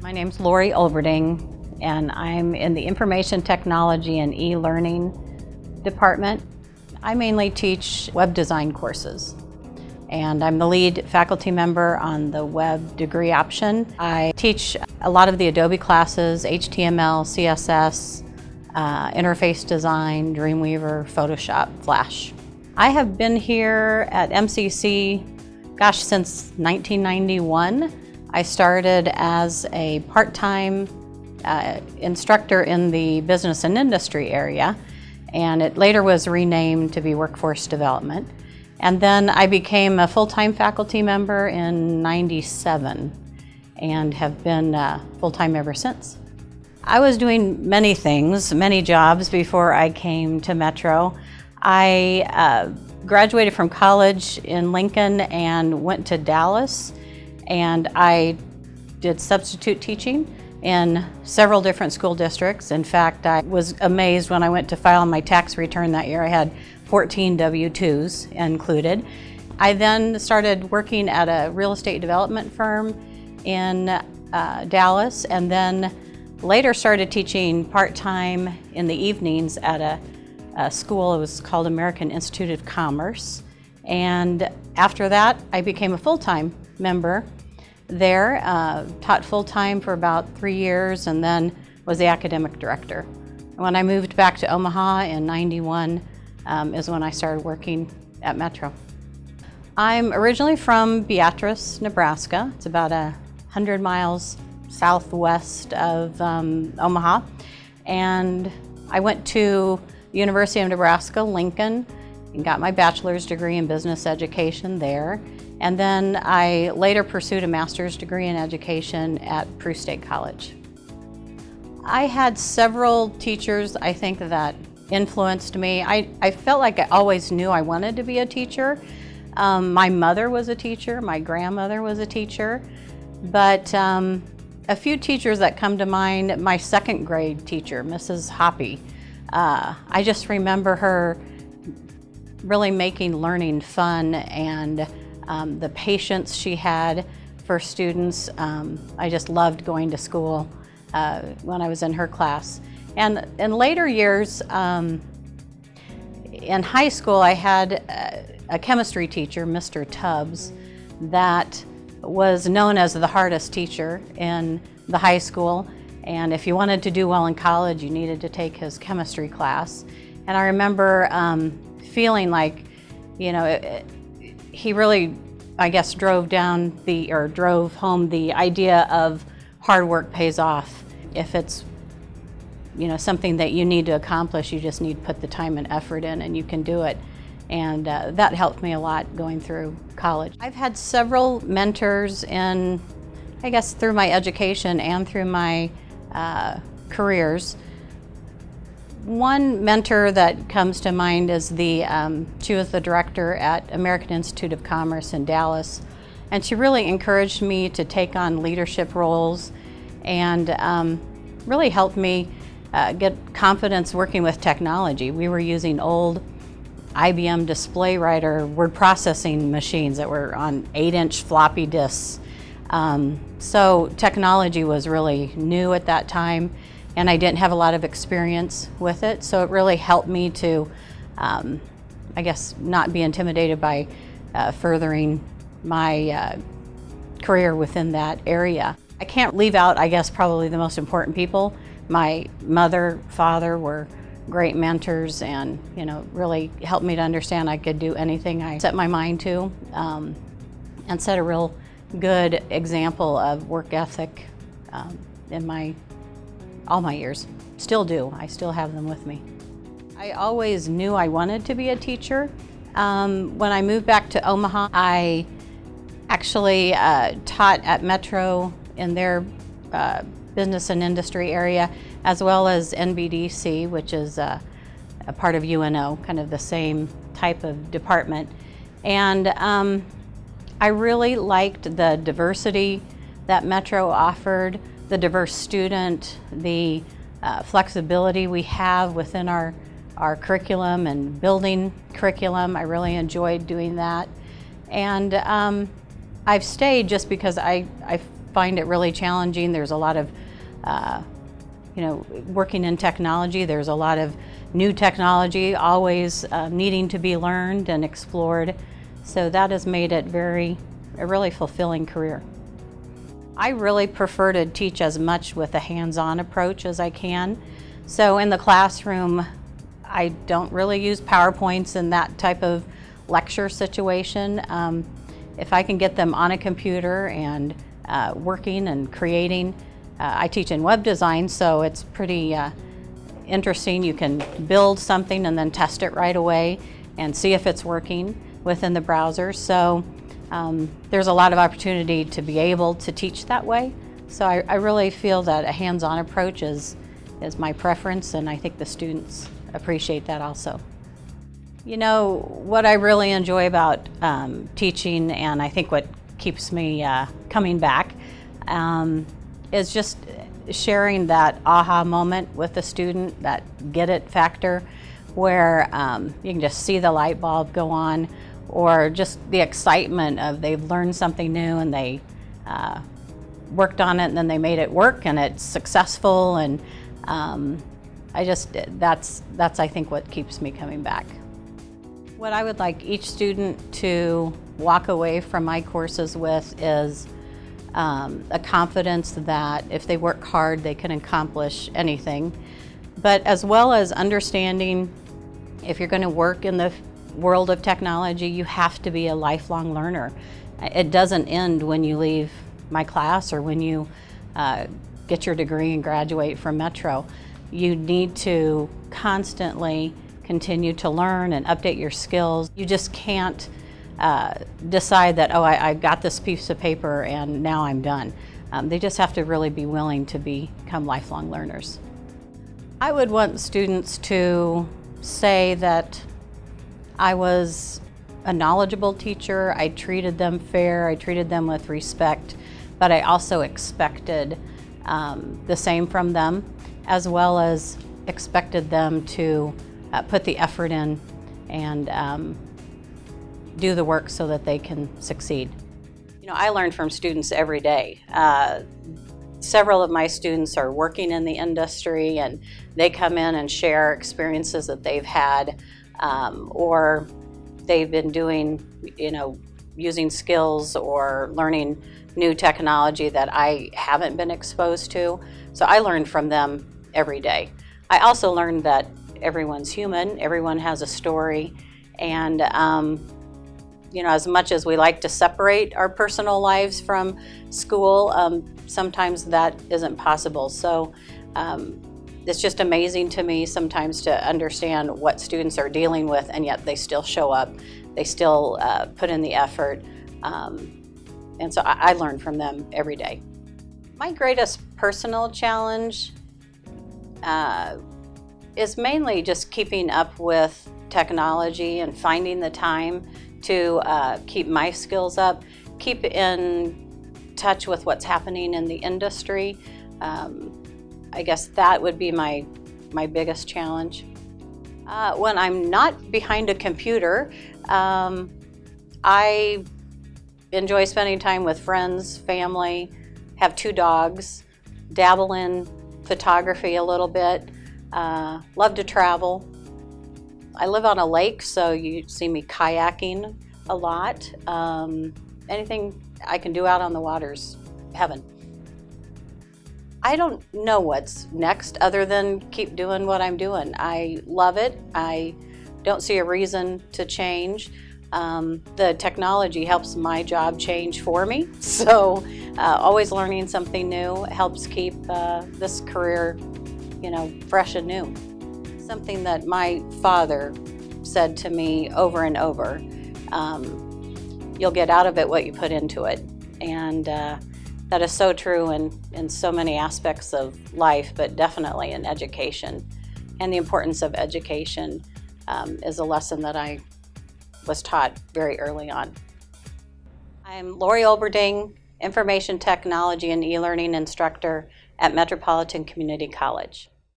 My name's Laurie Olberding, and I'm in the Information Technology and E-Learning department. I mainly teach web design courses, and I'm the lead faculty member on the web degree option. I teach a lot of the Adobe classes, HTML, CSS, interface design, Dreamweaver, Photoshop, Flash. I have been here at MCC, since 1991. I started as a part-time instructor in the business and industry area, and it later was renamed to be workforce development. And then I became a full-time faculty member in '97 and have been full-time ever since. I was doing many things, many jobs before I came to Metro. I graduated from college in Lincoln and went to Dallas, and I did substitute teaching in several different school districts. In fact, I was amazed when I went to file my tax return that year. I had 14 W-2s included. I then started working at a real estate development firm in Dallas, and then later started teaching part-time in the evenings at a school. It was called American Institute of Commerce. And after that, I became a full-time member there, taught full-time for about 3 years, and then was the academic director. When I moved back to Omaha in '91 is when I started working at Metro. I'm originally from Beatrice, Nebraska. It's about 100 miles southwest of Omaha. And I went to the University of Nebraska, Lincoln, and got my bachelor's degree in business education there. And then I later pursued a master's degree in education at Peru State College. I had several teachers, I think, that influenced me. I felt like I always knew I wanted to be a teacher. My mother was a teacher, my grandmother was a teacher, but a few teachers that come to mind, my second grade teacher, Mrs. Hoppy. I just remember her really making learning fun, and the patience she had for students. I just loved going to school when I was in her class. And in later years, in high school, I had a chemistry teacher, Mr. Tubbs, that was known as the hardest teacher in the high school. And if you wanted to do well in college, you needed to take his chemistry class. And I remember feeling like, he really, I guess, drove home the idea of hard work pays off. If it's, something that you need to accomplish, you just need to put the time and effort in, and you can do it. And that helped me a lot going through college. I've had several mentors in, I guess, through my education and through my careers. One mentor that comes to mind is she was the director at American Institute of Commerce in Dallas, and she really encouraged me to take on leadership roles and really helped me get confidence working with technology. We were using old IBM display writer word processing machines that were on 8-inch floppy disks. So technology was really new at that time, and I didn't have a lot of experience with it, so it really helped me to, I guess, not be intimidated by furthering my career within that area. I can't leave out, I guess, probably the most important people. My mother, father were great mentors, and really helped me to understand I could do anything I set my mind to, and set a real good example of work ethic in all my years. Still do. I still have them with me. I always knew I wanted to be a teacher. When I moved back to Omaha, I actually taught at Metro in their business and industry area, as well as NBDC, which is a part of UNO, kind of the same type of department. And I really liked the diversity that Metro offered, the diverse student, the flexibility we have within our curriculum and building curriculum. I really enjoyed doing that. And I've stayed just because I find it really challenging. There's a lot of, working in technology, there's a lot of new technology always needing to be learned and explored. So that has made it a really fulfilling career. I really prefer to teach as much with a hands-on approach as I can. So in the classroom, I don't really use PowerPoints in that type of lecture situation. If I can get them on a computer and working and creating, I teach in web design, so it's pretty interesting. You can build something and then test it right away and see if it's working within the browser. So there's a lot of opportunity to be able to teach that way. So I really feel that a hands-on approach is my preference, and I think the students appreciate that also. You know, what I really enjoy about teaching, and I think what keeps me coming back, is just sharing that aha moment with the student, that get it factor, where you can just see the light bulb go on, or just the excitement of they've learned something new and they worked on it and then they made it work and it's successful. And that's I think what keeps me coming back. What I would like each student to walk away from my courses with is a confidence that if they work hard, they can accomplish anything. But as well as understanding, if you're going to work in the world of technology, you have to be a lifelong learner. It doesn't end when you leave my class or when you get your degree and graduate from Metro. You need to constantly continue to learn and update your skills. You just can't decide that, oh, I got this piece of paper and now I'm done. They just have to really be willing to become lifelong learners. I would want students to say that I was a knowledgeable teacher, I treated them fair, I treated them with respect, but I also expected the same from them, as well as expected them to put the effort in and do the work so that they can succeed. You know, I learn from students every day. Several of my students are working in the industry and they come in and share experiences that they've had, or they've been doing, using skills or learning new technology that I haven't been exposed to. So I learn from them every day. I also learned that everyone's human, everyone has a story, and as much as we like to separate our personal lives from school, sometimes that isn't possible. So it's just amazing to me sometimes to understand what students are dealing with, and yet they still show up, they still put in the effort, and so I learn from them every day. My greatest personal challenge is mainly just keeping up with technology and finding the time to keep my skills up, keep in touch with what's happening in the industry. I guess that would be my biggest challenge. When I'm not behind a computer, I enjoy spending time with friends, family, have 2 dogs, dabble in photography a little bit, love to travel. I live on a lake, so you see me kayaking a lot. Anything I can do out on the water's heaven. I don't know what's next other than keep doing what I'm doing. I love it. I don't see a reason to change. The technology helps my job change for me, so always learning something new helps keep this career, fresh and new. Something that my father said to me over and over, you'll get out of it what you put into it. And that is so true in so many aspects of life, but definitely in education. And the importance of education is a lesson that I was taught very early on. I'm Laurie Olberding, Information Technology and E-Learning Instructor at Metropolitan Community College.